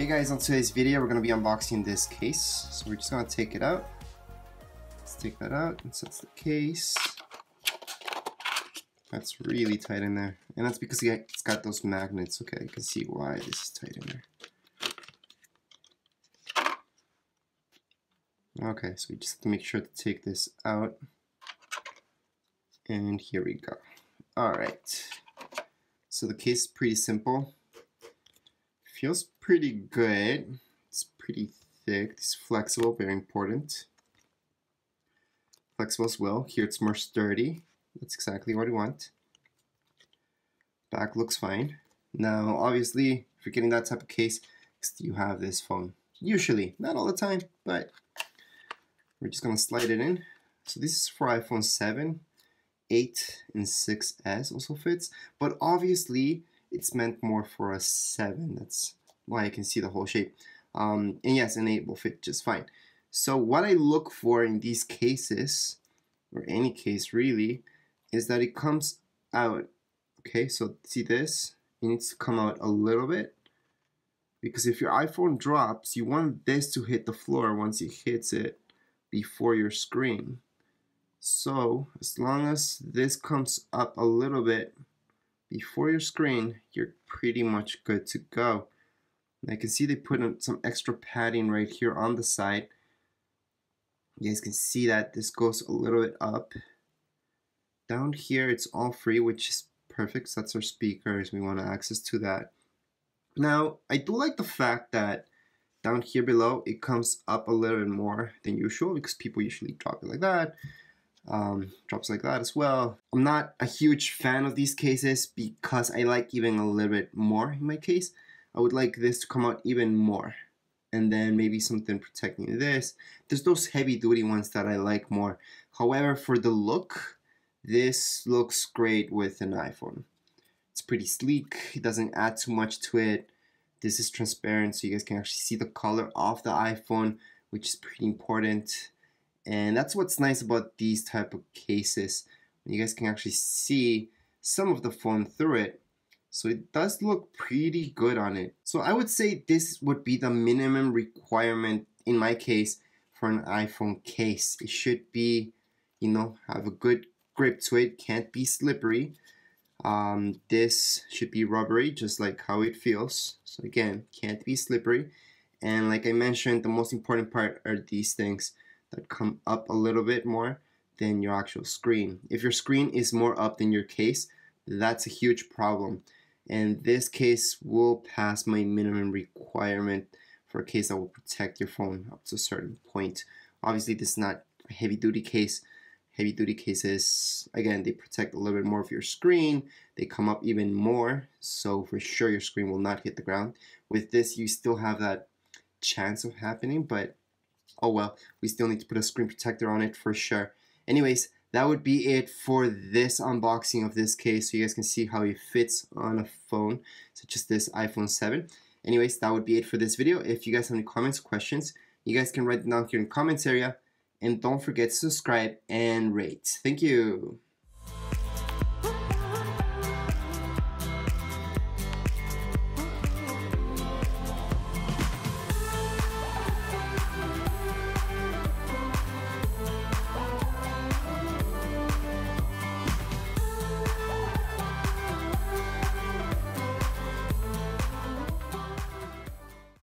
Hey guys, on today's video we're going to be unboxing this case. So we're just going to take it out. Let's take that out, and so that's the case. That's really tight in there. And that's because it's got those magnets. Okay, you can see why this is tight in there. Okay, so we just have to make sure to take this out. And here we go. Alright. So the case is pretty simple. Feels pretty good. It's pretty thick. It's flexible, very important. Flexible as well. Here it's more sturdy. That's exactly what we want. Back looks fine. Now, obviously, if you're getting that type of case, you have this phone. Usually, not all the time, but we're just gonna slide it in. So this is for iPhone 7, 8, and 6S also fits, but obviously it's meant more for a 7. That's why I can see the whole shape. And yes, an 8 will fit just fine. So what I look for in these cases, or any case really, is that it comes out. Okay, so see this? It needs to come out a little bit, because if your iPhone drops, you want this to hit the floor once it hits it before your screen. So as long as this comes up a little bit before your screen, you're pretty much good to go. And I can see they put in some extra padding right here on the side. You guys can see that this goes a little bit up. Down here it's all free, which is perfect. So that's our speakers. We want access to that. Now I do like the fact that down here below it comes up a little bit more than usual, because people usually drop it like that. Drops like that as well. I'm not a huge fan of these cases because I like even a little bit more in my case. I would like this to come out even more, and then maybe something protecting this. There's those heavy duty ones that I like more. However, for the look, this looks great with an iPhone. It's pretty sleek. It doesn't add too much to it. This is transparent, so you guys can actually see the color of the iPhone, which is pretty important. And that's what's nice about these type of cases. You guys can actually see some of the phone through it. So it does look pretty good on it. So I would say this would be the minimum requirement in my case for an iPhone case. It should be, you know, have a good grip to it. Can't be slippery. This should be rubbery, just like how it feels. So again, can't be slippery. And like I mentioned, the most important part are these things that come up a little bit more than your actual screen. If your screen is more up than your case, that's a huge problem. And this case will pass my minimum requirement for a case that will protect your phone up to a certain point. Obviously, this is not a heavy-duty case. Heavy-duty cases, again, they protect a little bit more of your screen. They come up even more, so for sure your screen will not hit the ground. With this, you still have that chance of happening, but oh well, we still need to put a screen protector on it for sure. Anyways, that would be it for this unboxing of this case, so you guys can see how it fits on a phone such as this iPhone 7. Anyways, that would be it for this video. If you guys have any comments, questions, you guys can write them down here in the comments area. And don't forget to subscribe and rate. Thank you.